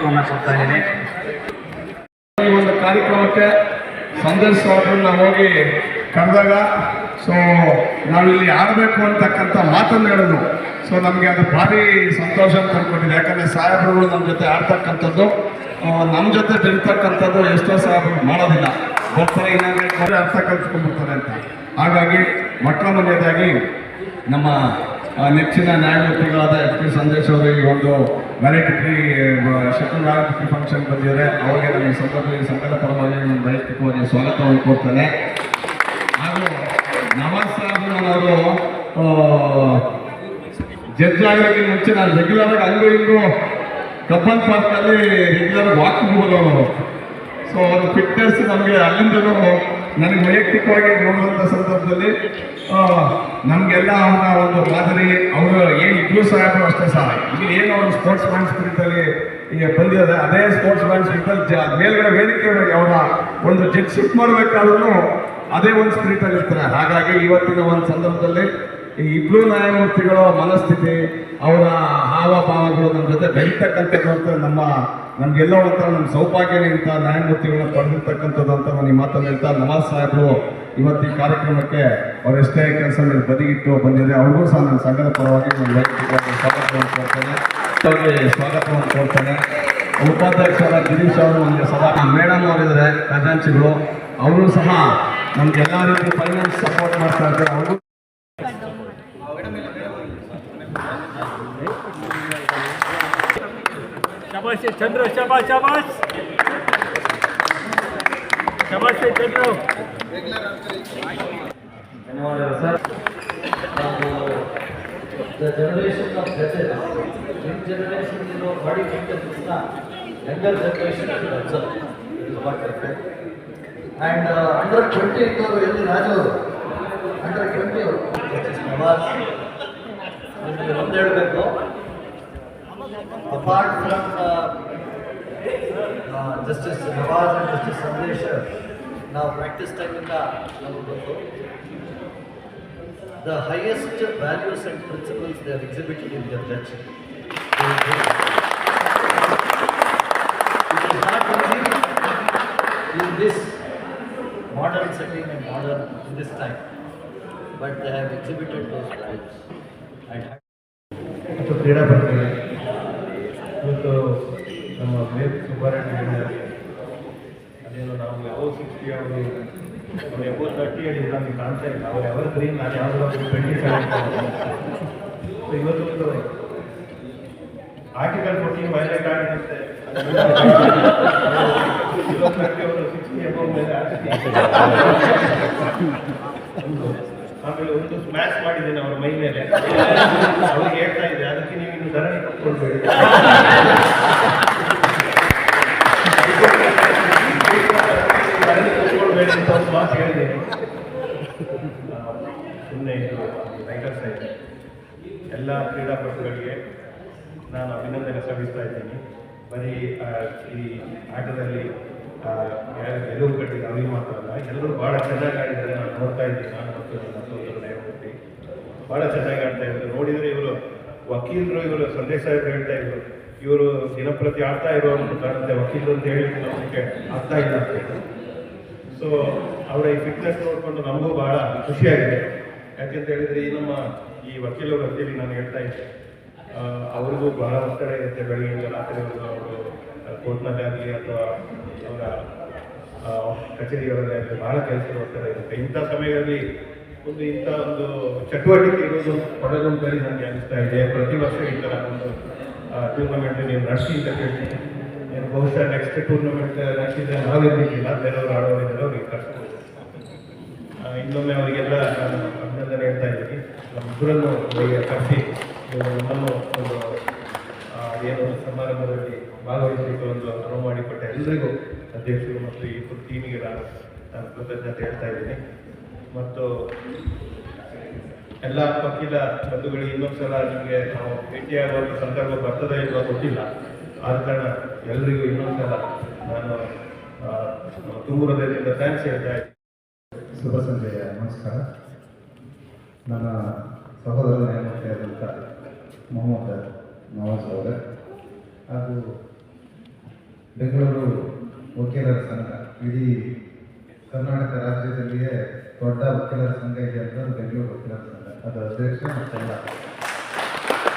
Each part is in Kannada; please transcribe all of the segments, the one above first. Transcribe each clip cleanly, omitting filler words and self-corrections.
ಕೊಡ್ತಾ ಇದ್ದೀನಿ. ಈ ಒಂದು ಕಾರ್ಯಕ್ರಮಕ್ಕೆ ಸಂದೇಶ್ ಅವರನ್ನ ಹೋಗಿ ಕರೆದಾಗ ಸೊ ನಾವಿಲ್ಲಿ ಆಡಬೇಕು ಅಂತಕ್ಕಂಥ ಮಾತನ್ನು ಹೇಳಿದ್ರು. ಸೊ ನಮಗೆ ಅದು ಭಾರಿ ಸಂತೋಷ ತಂದುಕೊಟ್ಟಿದೆ. ಯಾಕಂದರೆ ಸಾಹೇಬರುಗಳು ನಮ್ಮ ಜೊತೆ ಆಡ್ತಕ್ಕಂಥದ್ದು, ನಮ್ಮ ಜೊತೆ ಬೆಳೀತಕ್ಕಂಥದ್ದು ಎಷ್ಟೋ ಸಾಹೇಬರು ಮಾಡೋದಿಲ್ಲ, ಬರ್ತಾರೆ ಇನ್ನೊಂದು ಅರ್ಥ ಕಲ್ತ್ಕೊಂಡ್ಬಿಡ್ತಾರೆ ಅಂತ. ಹಾಗಾಗಿ ಮಕ್ಕಳ ಮನೆಯದಾಗಿ ನಮ್ಮ ನೆಚ್ಚಿನ ನ್ಯಾಯಮೂರ್ತಿಗಳಾದ ಎಚ್ ಪಿ ಸಂದೇಶ್ ಅವರು ಈ ಒಂದು ವ್ಯಾಲಿಡಿಟಿ ಶೆಟ್ಲ್ ವ್ಯಾಲಿಡಿಟಿ ಫಂಕ್ಷನ್ ಬಂದಿದ್ದಾರೆ. ಅವರಿಗೆ ನಮ್ಮ ಸಂದರ್ಭದಲ್ಲಿ ಸಂಘದ ಪರವಾಗಿ ವೈಯಕ್ತಿಕವಾಗಿ ಸ್ವಾಗತವನ್ನು ಕೊಡ್ತಾನೆ. ಹಾಗೂ ನವಾಜ್ ಸಾಹೇಬ್ನವರು ಜಡ್ಜ್ ಆಗೋಕ್ಕೆ ಮುಂಚೆ ನಾನು ರೆಗ್ಯುಲರ್ ಆಗಿ ಹಂಗೂ ಹಿಂಗೂ ಕಬ್ಬನ್ ಪಾರ್ಕಲ್ಲಿ ರೆಗ್ಯುಲರ್ ವಾಕಿಂಗ್ ಹೋಗೋರು. ಸೊ ಅವ್ರ ಫಿಟ್ನೆಸ್ ನಮಗೆ ಅಲ್ಲಿಂದಲೂ ನನಗೆ ವೈಯಕ್ತಿಕವಾಗಿ ನೋಡುವಂಥ ಸಂದರ್ಭದಲ್ಲಿ ನಮಗೆಲ್ಲ ಅವರ ಒಂದು ಮಾದರಿ, ಅವರು ಏನು ಇಬ್ಬರು ಸಾಹೇಬರು ಅಷ್ಟೇ ಸಹ ಇಲ್ಲಿ ಏನು ಅವರು ಸ್ಪೋರ್ಟ್ಸ್ ಮ್ಯಾನ್ ಸ್ಪಿರಿಟಲ್ಲಿ ಈಗ ಬಂದಿದ್ದಾರೆ, ಅದೇ ಸ್ಪೋರ್ಟ್ಸ್ ಮ್ಯಾನ್ ಸ್ಪಿರಿಟಲ್ಲಿ ಮೇಲ್ಗಡೆ ವೇದಿಕೆ ಅವರ ಒಂದು ಜಡ್ಜ್ಶಿಪ್ ಮಾಡಬೇಕಾದ್ರೂ ಅದೇ ಒಂದು ಸ್ಪಿರಿಟಲ್ಲಿ ಇರ್ತಾರೆ. ಹಾಗಾಗಿ ಇವತ್ತಿನ ಒಂದು ಸಂದರ್ಭದಲ್ಲಿ ಈ ಇಬ್ಬರು ನ್ಯಾಯಮೂರ್ತಿಗಳ ಮನಸ್ಥಿತಿ, ಅವರ ಹಾವಭಾವಗಳು ನಮ್ಮ ಜೊತೆ ಬೆಳೀತಕ್ಕಂಥದ್ದು ಅಂತ ನಮಗೆಲ್ಲೋ ಒಂಥರ ನಮ್ಮ ಸೌಭಾಗ್ಯನೇ ಇಂಥ ನ್ಯಾಯಮೂರ್ತಿಗಳನ್ನ ಪಡೆದಿರ್ತಕ್ಕಂಥದ್ದು ಅಂತ ನಾನು ಈ ಮಾತನ್ನು ಹೇಳ್ತಾ, ನವಾಜ್ ಸಾಹೇಬರು ಇವತ್ತು ಈ ಕಾರ್ಯಕ್ರಮಕ್ಕೆ ಅವ್ರು ಎಷ್ಟೇ ಕೆಲಸ ಮೇಲೆ ಬದಿಗಿಟ್ಟು ಬಂದಿದೆ, ಅವ್ರಿಗೂ ಸಹ ನನ್ನ ಸಂಘದ ಪರವಾಗಿ ನಾನು ವೈಯಕ್ತಿಕವಾಗಿ ಸ್ವಾಗತವನ್ನು ಕೋರ್ತೇನೆ. ಅವರಿಗೆ ಸ್ವಾಗತವನ್ನು ಕೋರ್ತೇನೆ. ಉಪಾಧ್ಯಕ್ಷರ ಗಿರೀಶ್ ಅವರು ನಮಗೆ ಸದಾ ಮೇಡಮ್ ಅವರಿದ್ದಾರೆ, ಖಜಾಂಚಿಗಳು, ಅವರು ಸಹ ನಮ್ಗೆ ಎಲ್ಲ ರೀತಿ ಫೈನಾನ್ಸ್ ಸಪೋರ್ಟ್ ಮಾಡ್ತಾ ಇದ್ದಾರೆ. ಅವರು शाबाश चंद्र, शाबाश शाबाश शाबाश चंद्र. ಧನ್ಯವಾದಗಳು sir. The generation of judges, in generation, body fitness na younger generation should observe. This is what I feel. And under 20 ಇದ್ದವರು ಎಲ್ಲಿ ರಾಜು ಅವರು ಅಂಡರ್ 20 ಅವರು ಜಸ್ಟಿಸ್ ನವಾಜ್ ಒಂದು ಹೇಳಬೇಕು. Apart from Justice Nawaz and Justice Sandesh, now practice time in the highest values and principles they have exhibited in their judging. It is not only in this modern setting and modern in this time, but they have exhibited those values. ಇವತ್ತು ನಮ್ಮ ಬೇರೆ ಸುಬ್ಬಾರೆಡ್ಡಿ ಹೇಳಿದ್ದಾರೆ, ಅದೇನು ನಾವು ಯಾವ 60 ಅವರು ಎಬೋ 30 ಹೇಳಿದ್ರು ನಮಗೆ ಕಾಣ್ತಾ ಇಲ್ಲ. ಅವ್ರು ಯಾವ ಗ್ರೀನ್, ನಾನು ಯಾವುದಾದ್ರು 27. ಸೊ ಇವತ್ತು ಆರ್ಟಿಕಲ್ 14 ವೈಲೇಟ್ ಆಗಿರುತ್ತೆ. ಅವರು 60 ಎಬೋ ಮೇಲೆ ಆಮೇಲೆ ಒಂದು ಸ್ಮ್ಯಾಶ್ ಮಾಡಿದ್ದೇನೆ ಅವರ ಮೈ ಮೇಲೆ. ಅವ್ರಿಗೆ ಹೇಳ್ತಾ ಇದೆ, ಅದಕ್ಕೆ ನೀವು ಇನ್ನು ಧರಣಿ ಕಟ್ಕೊಳ್ಬೇಡಿ, ಕಟ್ಕೊಳ್ಬೇಡಿ ಅಂತ ಒಂದು ಮಾತು ಹೇಳಿದ್ದೇನೆ. ಸುಮ್ಮನೆ ಇದು ರೈಟರ್ಸ್ ಆಯಿತು. ಎಲ್ಲ ಕ್ರೀಡಾಪಟುಗಳಿಗೆ ನಾನು ಅಭಿನಂದನೆ ಸಲ್ಲಿಸ್ತಾ ಇದ್ದೀನಿ. ಬರೀ ಈ ಆಟದಲ್ಲಿ ಗೆಲುವು ಕಟ್ಟಿದ ಅವ್ರಿಗೆ ಮಾತ್ರ ಅಲ್ಲ, ಎಲ್ಲರೂ ಭಾಳ ಚೆನ್ನಾಗಿ ಆಡಿದ್ದಾರೆ. ನಾನು ನೋಡ್ತಾ ಇದ್ದೀನಿ, ನಾನು ಮತ್ತು ನನ್ನ ಸೋದರ ನ್ಯಾಯಮೂರ್ತಿ ಭಾಳ ಚೆನ್ನಾಗಿ ಆಡ್ತಾ ಇದ್ರು. ನೋಡಿದರೆ ಇವರು ವಕೀಲರು, ಇವರು ಸಂದೇಶ ಹೇಳ್ತಾ ಇದ್ರು, ಇವರು ದಿನಪ್ರತಿ ಆಡ್ತಾ ಇರುವಂತ ಕಾಣುತ್ತೆ, ವಕೀಲರು ಅಂತ ಹೇಳಿದ್ರು ನಮಗೆ ಅರ್ಥ ಇಲ್ಲ ಅಂತ. ಸೊ ಅವರ ಈ ಫಿಟ್ನೆಸ್ ನೋಡಿಕೊಂಡು ನಮಗೂ ಬಹಳ ಖುಷಿಯಾಗಿದೆ. ಯಾಕೆಂತ ಹೇಳಿದರೆ ಈ ವಕೀಲ ವೃತ್ತಿಯಲ್ಲಿ ನಾನು ಹೇಳ್ತಾ ಇದ್ದೆ, ಅವ್ರಿಗೂ ಬಹಳ ಒತ್ತಡ ಇರುತ್ತೆ. ಬೆಳಗ್ಗೆಯಿಂದ ರಾತ್ರಿವರೆಗೂ ಅವರು ಕೋರ್ಟ್ನಲ್ಲಿ ಆಗಲಿ ಅಥವಾ ಅವರ ಕಚೇರಿಯವರೇ ಆಗಲಿ ಬಹಳ ಕೆಲಸದ ಒತ್ತಡ ಇರುತ್ತೆ. ಇಂಥ ಸಮಯದಲ್ಲಿ ಇಂಥ ಒಂದು ಚಟುವಟಿಕೆ ಇರೋದು ಕೊಡೋದಂತೇಳಿ ನನಗೆ ಅನಿಸ್ತಾ ಇದೆ. ಪ್ರತಿ ವರ್ಷ ಈ ಥರ ಒಂದು ಟೂರ್ನಮೆಂಟ್ ನೀವು ನಡೆಸಿ ಅಂತ ಕೇಳ್ತೀನಿ. ಏನು ಬಹುಶಃ ನೆಕ್ಸ್ಟ್ ಟೂರ್ನಮೆಂಟ್ ನಡೆಸಿದ್ರೆ ನಾವಿರಲಿಕ್ಕಿಲ್ಲ, ಬೇರೆಯವರು ಆಡೋರಿದ್ದಾರೆ, ಅವ್ರಿಗೆ ಕರ್ಸ್ಬೋದು. ಇನ್ನೊಮ್ಮೆ ಅವರಿಗೆಲ್ಲ ನಾನು ಅಭಿನಂದನೆ ಹೇಳ್ತಾ ಇದ್ದೀನಿ. ನಮ್ಮಿಬ್ಬರನ್ನು ಅವರಿಗೆ ಕರೆಸಿ ನಮ್ಮನ್ನು ಒಂದು ಏನೋ ಸಮಾರಂಭದಲ್ಲಿ ಭಾಗವಹಿಸಲಿಕ್ಕೆ ಒಂದು ಅನುವು ಮಾಡಿಕೊಟ್ಟ ಎಲ್ಲರಿಗೂ ಅಧ್ಯಕ್ಷರು ಮತ್ತು ಈ ಟೀಮಿಗೆ ನಾನು ಕೃತಜ್ಞತೆ ಹೇಳ್ತಾ ಇದ್ದೀನಿ. ಮತ್ತು ಎಲ್ಲ ವಕೀಲ ಬಂಧುಗಳಿಗೆ ಇನ್ನೊಂದ್ಸಲ ನಿಮಗೆ ನಾವು ಭೇಟಿಯಾಗುವಂಥ ಸಂದರ್ಭ ಬರ್ತದೆ ಇಲ್ವಾ ಗೊತ್ತಿಲ್ಲ. ಆದ ಕಾರಣ ಎಲ್ಲರಿಗೂ ಇನ್ನೊಂದ್ಸಲ ನಾನು ತುಂಬ ಹೃದಯದಿಂದ ಥ್ಯಾಂಕ್ಸ್ ಹೇಳ್ತಾ ಇದ್ದೀನಿ. ಶುಭ ಸಂಜೆಯ ನಮಸ್ಕಾರ. ನನ್ನ ಸಹೋದರ ನ್ಯಾಯಮೂರ್ತಿಯಾದಂಥ ಮೊಹಮ್ಮದ್ ನವಾಜ್ ಅವರೇ ಹಾಗೂ ಬೆಂಗಳೂರು ವಕೀಲರ ಸಂಘ ಇಡೀ ಕರ್ನಾಟಕ ರಾಜ್ಯದಲ್ಲಿಯೇ ದೊಡ್ಡ ವಕೀಲರ ಸಂಘ ಇದೆ ಅಂತ ಬೆಂಗಳೂರು ವಕೀಲರ ಸಂಘ, ಅದು ಅಧ್ಯಕ್ಷ ಮತ್ತೆಲ್ಲ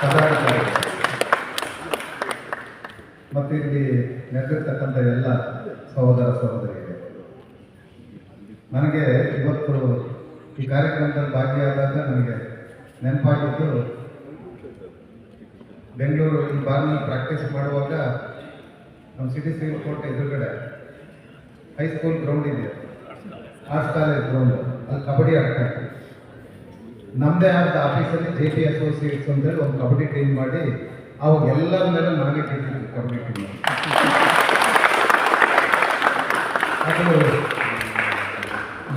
ಪದಾಧಿಕಾರಿಗಳು ಮತ್ತು ಇಲ್ಲಿ ನೆರೆದಿರ್ತಕ್ಕಂಥ ಎಲ್ಲ ಸಹೋದರ ಸಹೋದರಿಯರು, ನನಗೆ ಇವತ್ತು ಈ ಕಾರ್ಯಕ್ರಮದಲ್ಲಿ ಭಾಗಿಯಾದಾಗ ನನಗೆ ನೆನಪಾಗಿದ್ದು, ಬೆಂಗಳೂರು ಈ ಬಾರ್ನಲ್ಲಿ ಪ್ರಾಕ್ಟೀಸ್ ಮಾಡುವಾಗ ನಮ್ಮ ಸಿಟಿ ಸಿವಿಲ್ ಕೋರ್ಟ್ ಎದುರುಗಡೆ ಹೈಸ್ಕೂಲ್ ಗ್ರೌಂಡ್ ಇದೆ, ಆರ್ಟ್ಸ್ ಕಾಲೇಜ್ ಗ್ರೌಂಡ್, ಅಲ್ಲಿ ಕಬಡ್ಡಿ ಆಡ್ತಾ ಇತ್ತು. ನಮ್ಮದೇ ಆದ ಆಫೀಸಲ್ಲಿ JP ಅಸೋಸಿಯೇಟ್ಸ್ ಅಂತೇಳಿ ಒಂದು ಕಬಡ್ಡಿ ಟೀಮ್ ಮಾಡಿ ಅವಾಗ ಎಲ್ಲರ ಮೇಲೆ ನನಗೆ ಗೆದ್ದಿದ್ವಿ ಕಬಡ್ಡಿ ಟೀಮ್. ಅದು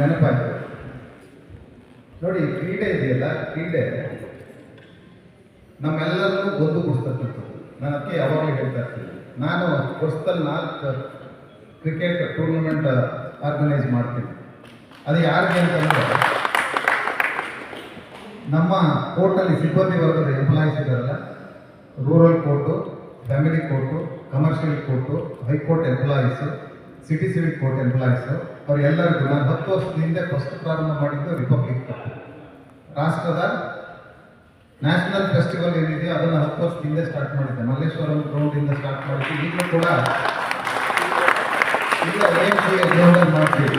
ನೆನಪಾಯ್ತು. ನೋಡಿ, ಕ್ರೀಡೆ ಇದೆಯಲ್ಲ, ಕ್ರೀಡೆ ನಮ್ಮೆಲ್ಲರಿಗೂ ಒಂದುಗೂಡಿಸ್ತಕ್ಕಂಥದ್ದು. ನಾನು ಅದಕ್ಕೆ ಯಾವಾಗಲೂ ಹೇಳ್ತಾ ಇರ್ತೀನಿ, ನಾನು ವರ್ಷದಲ್ಲಿ 4 ಕ್ರಿಕೆಟ್ ಟೂರ್ನಮೆಂಟ್ ಆರ್ಗನೈಸ್ ಮಾಡ್ತೀನಿ. ಅದು ಯಾರಿಗೆ ಅಂತಂದರೆ, ನಮ್ಮ ಕೋರ್ಟಲ್ಲಿ ಸಿಬ್ಬಂದಿ ವರ್ಗದ ಎಂಪ್ಲಾಯೀಸ್ ಇದ್ದಾರಲ್ಲ, rural court, family court, commercial court, high court employees, city civil court employees, ಅವರೆಲ್ಲರಿಗೂ ನಾನು 10 ವರ್ಷದ ಹಿಂದೆ ಫಸ್ಟ್ ಪ್ರಾರಂಭ ಮಾಡಿದ್ದು ರಿಪಬ್ಲಿಕ್ ಕಪ್. ರಾಷ್ಟ್ರದ ನ್ಯಾಷನಲ್ ಫೆಸ್ಟಿವಲ್ ಏನಿದೆಯೋ ಅದನ್ನು 10 ವರ್ಷದ ಹಿಂದೆ ಸ್ಟಾರ್ಟ್ ಮಾಡಿದ್ದೆ. ಮಲ್ಲೇಶ್ವರಂ ಗ್ರೌಂಡಿಂದ ಸ್ಟಾರ್ಟ್ ಮಾಡಿದ್ವಿ. ಈಗಲೂ ಕೂಡ ಈಗ ಗ್ರೌಂಡಲ್ಲಿ ಮಾಡ್ತೀವಿ.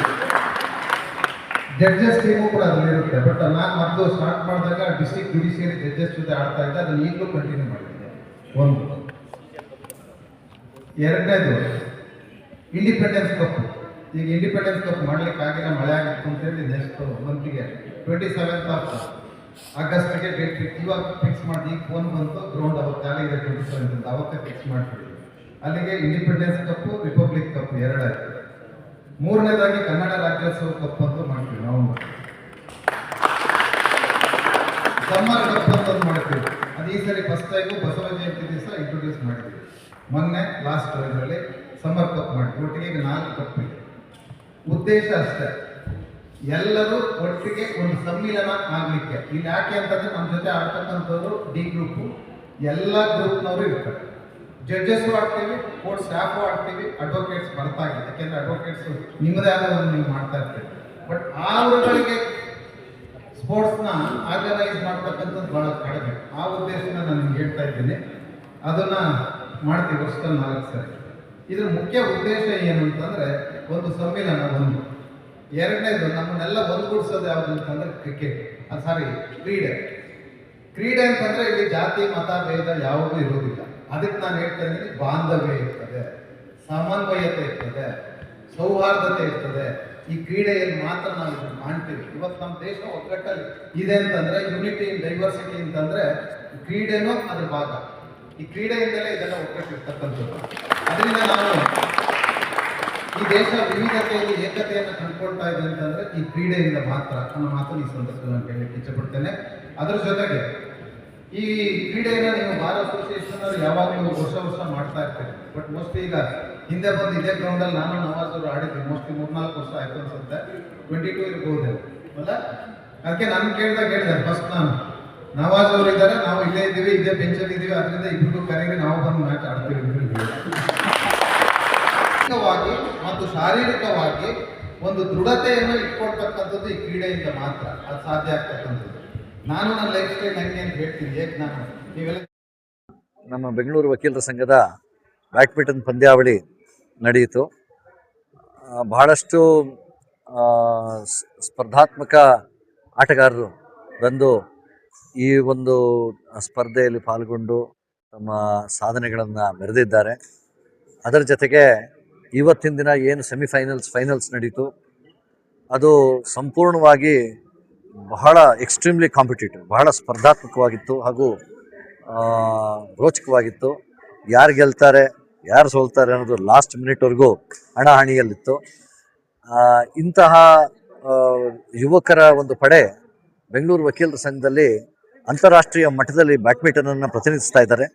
ಜಡ್ಜಸ್ ಟೀಮು ಕೂಡ ಅದರಲ್ಲಿರುತ್ತೆ. ಬಟ್ ನಾನು ಮೊದಲು ಸ್ಟಾರ್ಟ್ ಮಾಡಿದಾಗ ಡಿಸ್ಟ್ರಿಕ್ಟ್ ಜುಡಿಷಿಯರಿ ಜಡ್ಜಸ್ ಜೊತೆ ಆಡ್ತಾ ಇದ್ದೆ, ಅದನ್ನು ಈಗಲೂ ಕಂಟಿನ್ಯೂ ಮಾಡಿದ್ದೆ. ಒಂದು. ಎರಡನೇದು ಇಂಡಿಪೆಂಡೆನ್ಸ್ ಕಪ್. ಈಗ ಇಂಡಿಪೆಂಡೆನ್ಸ್ ಕಪ್ ಮಾಡ್ಲಿಕ್ಕೆ ಆಗಿಲ್ಲ, ಮಳೆ ಆಗಿತ್ತು ಅಂತೇಳಿ ನೆಕ್ಸ್ಟ್ ಮಂತ್ಗೆ 27th ಆಗಸ್ಟ್ಗೆ ಡೇಟ್ ಇವಾಗ ಫಿಕ್ಸ್ ಮಾಡಿ. ಈಗ ಫೋನ್ ಬಂತು, ಗ್ರೌಂಡ್ ಅವತ್ತು ಖಾಲಿ ಇದೆ 27 ಅಂತ, ಅವತ್ತೇ ಫಿಕ್ಸ್ ಮಾಡಿಬಿಡಿ. ಅಲ್ಲಿಗೆ ಇಂಡಿಪೆಂಡೆನ್ಸ್ ಕಪ್ಪು, ರಿಪಬ್ಲಿಕ್ ಕಪ್ ಎರಡಾಯ್ತು. ಮೂರನೇದಾಗಿ ಕನ್ನಡ ರಾಜ್ಯೋತ್ಸವ ಕಪ್ ಅಂತ ಮಾಡ್ತೀವಿ ನಾವು. ಸಮ್ಮರ್ ಕಪ್ ಅಂತ ಮಾಡ್ತೀವಿ. ಅದು ಈ ಸರಿ ಫಸ್ಟ್ ಟೈಮು ಬಸವ ಜಯಂತಿ ದಿವಸ ಇಂಟ್ರೊಡ್ಯೂಸ್ ಮಾಡಿದ್ವಿ. ಮೊನ್ನೆ ಲಾಸ್ಟ್ ಇದರಲ್ಲಿ ಸಮ್ಮರ್ ಕಪ್ ಮಾಡಿದ್ವಿ. ಒಟ್ಟಿಗೆ ಈಗ 4 ಕಪ್ ಇದೆ. ಉದ್ದೇಶ ಅಷ್ಟೇ, ಎಲ್ಲರೂ ಒಟ್ಟಿಗೆ ಒಂದು ಸಮ್ಮಿಲನ ಆಗಲಿಕ್ಕೆ. ಇಲ್ಲಿ ಯಾಕೆ ಅಂತಂದ್ರೆ, ನಮ್ಮ ಜೊತೆ ಆಡ್ತಕ್ಕಂಥವ್ರು ಡಿ ಗ್ರೂಪು, ಎಲ್ಲ ಗ್ರೂಪ್ನವರು ಇರ್ತಾರೆ. ಜಡ್ಜಸ್ಸು ಆಡ್ತೀವಿ, ಕೋರ್ಟ್ ಸ್ಟಾಫು ಆಡ್ತೀವಿ, ಅಡ್ವೊಕೇಟ್ಸ್ ಬರ್ತಾ ಇದೆ. ಯಾಕೆಂದರೆ ಅಡ್ವೊಕೇಟ್ಸು ನಿಮ್ಮದೇ ಆದ ಒಂದು ನೀವು ಮಾಡ್ತಾ ಇರ್ತೀವಿ. ಬಟ್ ಅವರುಗಳಿಗೆ ಸ್ಪೋರ್ಟ್ಸ್ನ ಆರ್ಗನೈಸ್ ಮಾಡ್ತಕ್ಕಂಥದ್ದು ಭಾಳ ಕಡಿಮೆ. ಆ ಉದ್ದೇಶನ ನಾನು ನಿಮ್ಗೆ ಹೇಳ್ತಾ ಇದ್ದೀನಿ. ಅದನ್ನು ಮಾಡ್ತೀವಿ ವರ್ಷದಲ್ಲಿ 4 ಸರಿ. ಇದ್ರ ಮುಖ್ಯ ಉದ್ದೇಶ ಏನು ಅಂತಂದರೆ, ಒಂದು ಸಮ್ಮಿಲನ ಒಂದು. ಎರಡನೇದು, ನಮ್ಮನ್ನೆಲ್ಲ ಒಂದುಗೂಡಿಸೋದು ಯಾವುದು ಅಂತಂದರೆ ಕ್ರಿಕೆಟ್, ಕ್ರೀಡೆ. ಕ್ರೀಡೆ ಅಂತಂದರೆ ಇಲ್ಲಿ ಜಾತಿ ಮತ ಭೇದ ಯಾವುದೂ ಇರೋದಿಲ್ಲ. ಅದಕ್ಕೆ ನಾನು ಹೇಳ್ತಾ ಇದ್ದೀನಿ, ಬಾಂಧವ್ಯ ಇರ್ತದೆ, ಸಮನ್ವಯತೆ ಇರ್ತದೆ, ಸೌಹಾರ್ದತೆ ಇರ್ತದೆ. ಈ ಕ್ರೀಡೆಯಲ್ಲಿ ಮಾತ್ರ ನಾವು ಇದನ್ನು ಕಾಣ್ತೀವಿ. ಇವತ್ತು ನಮ್ಮ ದೇಶ ಒಗ್ಗಟ್ಟಲ್ಲಿ ಇದೆ ಅಂತಂದರೆ, ಯುನಿಟಿ ಇನ್ ಡೈವರ್ಸಿಟಿ ಅಂತಂದರೆ ಕ್ರೀಡೆನೂ ಅದ್ರ ಭಾಗ. ಈ ಕ್ರೀಡೆಯಿಂದಲೇ ಇದೆಲ್ಲ ಒಗ್ಗಟ್ಟಿರ್ತಕ್ಕಂಥದ್ದು. ಅದರಿಂದ ನಾವು ಈ ದೇಶ ವಿವಿಧತೆಯಲ್ಲಿ ಏಕತೆಯನ್ನು ಕಂಡುಕೊಳ್ತಾ ಇದೆ ಅಂತಂದರೆ ಈ ಕ್ರೀಡೆಯಿಂದ ಮಾತ್ರ ಅನ್ನೋ ಮಾತನ್ನು ಈ ಸಂದರ್ಭದಲ್ಲಿ ನಾನು ಹೇಳಲಿಕ್ಕೆ ಇಷ್ಟಪಡ್ತೇನೆ. ಅದರ ಜೊತೆಗೆ ಈ ಕ್ರೀಡೆಯನ್ನು ನೀವು ಬಾರ್ ಅಸೋಸಿಯೇಷನ್ ಅವರು ಯಾವಾಗಲೂ ವರ್ಷ ಮಾಡ್ತಾ ಇರ್ತೀರಿ. ಬಟ್ ಮೋಸ್ಟ್ಲಿ ಈಗ ಹಿಂದೆ ಬಂದು ಇದೇ ಗ್ರೌಂಡಲ್ಲಿ ನಾನು ನವಾಜ್ ಅವರು ಆಡಿದ್ವಿ. ಮೋಸ್ಟ್ಲಿ 3-4 ವರ್ಷ ಆಯ್ತು ಅನ್ಸುತ್ತೆ, 22 ಇರ್ಬೋದು ಅಲ್ಲ. ಅದಕ್ಕೆ ನಾನು ಹೇಳಿದೆ ಫಸ್ಟ್, ನಾನು ನವಾಜ್ ಅವರು ಇದ್ದಾರೆ, ನಾವು ಇಲ್ಲೇ ಇದ್ದೀವಿ, ಇದೇ ಬೆಂಚಲ್ಲಿ ಇದ್ದೀವಿ, ಅದರಿಂದ ಇಬ್ಬರು ಕರೆಗೆ ನಾವು ಬಂದು ಮ್ಯಾಚ್ ಆಡ್ತೀವಿ. ಮತ್ತು ಶಾರೀರಿಕವಾಗಿ ಒಂದು ದೃಢತೆಯನ್ನು ಇಟ್ಕೊಳ್ತಕ್ಕಂಥದ್ದು ಈ ಕ್ರೀಡೆಯಿಂದ ಮಾತ್ರ ಅದು ಸಾಧ್ಯ ಆಗ್ತಕ್ಕಂಥದ್ದು. ನಾನು ನನ್ನ ಲೈಫ್ ಸ್ಟೈಲ್ ಹೆಂಗೆ ಅಂತ ಹೇಳ್ತೀನಿ. ಹೇಗೆ ನಾನು ನೀವೆಲ್ಲ ನಮ್ಮ ಬೆಂಗಳೂರು ವಕೀಲರ ಸಂಘದ ಬ್ಯಾಡ್ಮಿಂಟನ್ ಪಂದ್ಯಾವಳಿ ನಡೆಯಿತು. ಬಹಳಷ್ಟು ಸ್ಪರ್ಧಾತ್ಮಕ ಆಟಗಾರರು ಬಂದು ಈ ಒಂದು ಸ್ಪರ್ಧೆಯಲ್ಲಿ ಪಾಲ್ಗೊಂಡು ತಮ್ಮ ಸಾಧನೆಗಳನ್ನು ಮೆರೆದಿದ್ದಾರೆ. ಅದರ ಜೊತೆಗೆ ಇವತ್ತಿನ ದಿನ ಏನು ಫೈನಲ್ಸ್ ನಡೀತು, ಅದು ಸಂಪೂರ್ಣವಾಗಿ ಬಹಳ ಎಕ್ಸ್ಟ್ರೀಮ್ಲಿ ಕಾಂಪಿಟೇಟಿವ್, ಬಹಳ ಸ್ಪರ್ಧಾತ್ಮಕವಾಗಿತ್ತು ಹಾಗೂ ರೋಚಕವಾಗಿತ್ತು. ಯಾರು ಗೆಲ್ತಾರೆ ಯಾರು ಸೋಲ್ತಾರೆ ಅನ್ನೋದು ಲಾಸ್ಟ್ ಮಿನಿಟ್ವರೆಗೂ ಹಣಾಹಣಿಯಲ್ಲಿತ್ತು. ಇಂತಹ ಯುವಕರ ಒಂದು ಪಡೆ ಬೆಂಗಳೂರು ವಕೀಲರ ಸಂಘದಲ್ಲಿ ಅಂತಾರಾಷ್ಟ್ರೀಯ ಮಟ್ಟದಲ್ಲಿ ಬ್ಯಾಡ್ಮಿಂಟನನ್ನು ಪ್ರತಿನಿಧಿಸ್ತಾ ಇದ್ದಾರೆ.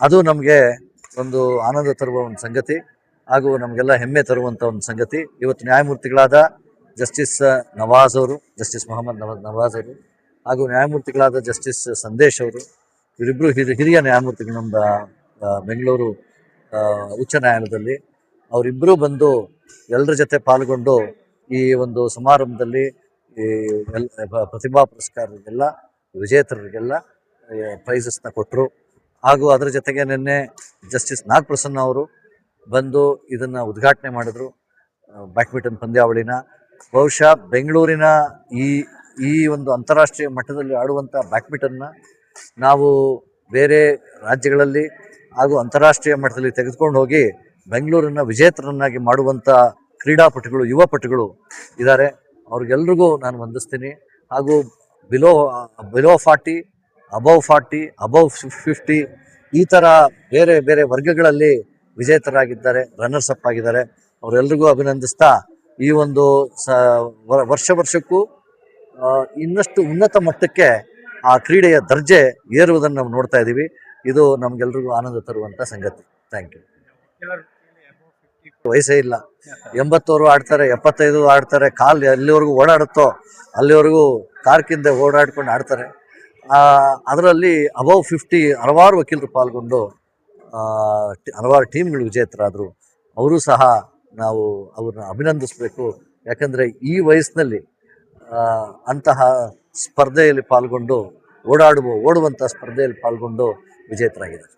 ಅದು ನಮಗೆ ಒಂದು ಆನಂದ ತರುವ ಒಂದು ಸಂಗತಿ ಹಾಗೂ ನಮಗೆಲ್ಲ ಹೆಮ್ಮೆ ತರುವಂಥ ಒಂದು ಸಂಗತಿ. ಇವತ್ತು ನ್ಯಾಯಮೂರ್ತಿಗಳಾದ ಜಸ್ಟಿಸ್ ನವಾಜ್ ಅವರು, ಜಸ್ಟಿಸ್ ಮೊಹಮ್ಮದ್ ನವಾಜ್ ಅವರು ಹಾಗೂ ನ್ಯಾಯಮೂರ್ತಿಗಳಾದ ಜಸ್ಟಿಸ್ ಸಂದೇಶ್ ಅವರು, ಇವರಿಬ್ಬರು ಹಿರಿಯ ನ್ಯಾಯಮೂರ್ತಿಗಳು ನಮ್ಮ ಬೆಂಗಳೂರು ಉಚ್ಚ ನ್ಯಾಯಾಲಯದಲ್ಲಿ. ಅವರಿಬ್ಬರು ಬಂದು ಎಲ್ಲರ ಜೊತೆ ಪಾಲ್ಗೊಂಡು ಈ ಒಂದು ಸಮಾರಂಭದಲ್ಲಿ ಈ ಪ್ರತಿಭಾ ಪುರಸ್ಕಾರರಿಗೆಲ್ಲ ವಿಜೇತರಿಗೆಲ್ಲ ಪ್ರೈಸಸ್ನ ಕೊಟ್ಟರು. ಹಾಗೂ ಅದರ ಜೊತೆಗೆ ನಿನ್ನೆ ಜಸ್ಟಿಸ್ ನಾಗಪ್ರಸನ್ನ ಅವರು ಬಂದು ಇದನ್ನು ಉದ್ಘಾಟನೆ ಮಾಡಿದ್ರು, ಬ್ಯಾಡ್ಮಿಂಟನ್ ಪಂದ್ಯಾವಳಿನ. ಬಹುಶಃ ಬೆಂಗಳೂರಿನ ಈ ಒಂದು ಅಂತಾರಾಷ್ಟ್ರೀಯ ಮಟ್ಟದಲ್ಲಿ ಆಡುವಂಥ ಬ್ಯಾಡ್ಮಿಂಟನ್ನ ನಾವು ಬೇರೆ ರಾಜ್ಯಗಳಲ್ಲಿ ಹಾಗೂ ಅಂತಾರಾಷ್ಟ್ರೀಯ ಮಟ್ಟದಲ್ಲಿ ತೆಗೆದುಕೊಂಡು ಹೋಗಿ ಬೆಂಗಳೂರನ್ನ ವಿಜೇತರನ್ನಾಗಿ ಮಾಡುವಂಥ ಕ್ರೀಡಾಪಟುಗಳು, ಯುವಪಟುಗಳು ಇದ್ದಾರೆ. ಅವ್ರಿಗೆಲ್ರಿಗೂ ನಾನು ವಂದಿಸ್ತೀನಿ. ಹಾಗೂ ಬಿಲೋ 40, ಅಬವ್ 40, ಅಬವ್ 50 ಈ ಥರ ಬೇರೆ ಬೇರೆ ವರ್ಗಗಳಲ್ಲಿ ವಿಜೇತರಾಗಿದ್ದಾರೆ, ರನ್ನರ್ಸ್ ಅಪ್ ಆಗಿದ್ದಾರೆ. ಅವರೆಲ್ಲರಿಗೂ ಅಭಿನಂದಿಸ್ತಾ ಈ ಒಂದು ವರ್ಷಕ್ಕೂ ಇನ್ನಷ್ಟು ಉನ್ನತ ಮಟ್ಟಕ್ಕೆ ಆ ಕ್ರೀಡೆಯ ದರ್ಜೆ ಏರುವುದನ್ನು ನಾವು ನೋಡ್ತಾ ಇದ್ದೀವಿ. ಇದು ನಮಗೆಲ್ರಿಗೂ ಆನಂದ ತರುವಂಥ ಸಂಗತಿ. Thank you. ವಯಸ್ಸೇ ಇಲ್ಲ, 80 ಆಡ್ತಾರೆ, 75 ಆಡ್ತಾರೆ. ಕಾಲು ಎಲ್ಲಿವರೆಗೂ ಓಡಾಡುತ್ತೋ ಅಲ್ಲಿವರೆಗೂ ಕಾರ್ಕಿಂದ ಓಡಾಡ್ಕೊಂಡು ಆಡ್ತಾರೆ. ಅದರಲ್ಲಿ ಅಬವ್ 50 ಹಲವಾರು ವಕೀಲರು ಪಾಲ್ಗೊಂಡು ಹಲವಾರು ಟೀಮ್ಗಳು ವಿಜೇತರಾದರು. ಅವರು ಸಹ ನಾವು ಅವ್ರನ್ನ ಅಭಿನಂದಿಸಬೇಕು. ಯಾಕಂದರೆ ಈ ವಯಸ್ಸಿನಲ್ಲಿ ಅಂತಹ ಸ್ಪರ್ಧೆಯಲ್ಲಿ ಪಾಲ್ಗೊಂಡು ಓಡುವಂಥ ಸ್ಪರ್ಧೆಯಲ್ಲಿ ಪಾಲ್ಗೊಂಡು ವಿಜೇತರಾಗಿದ್ದಾರೆ.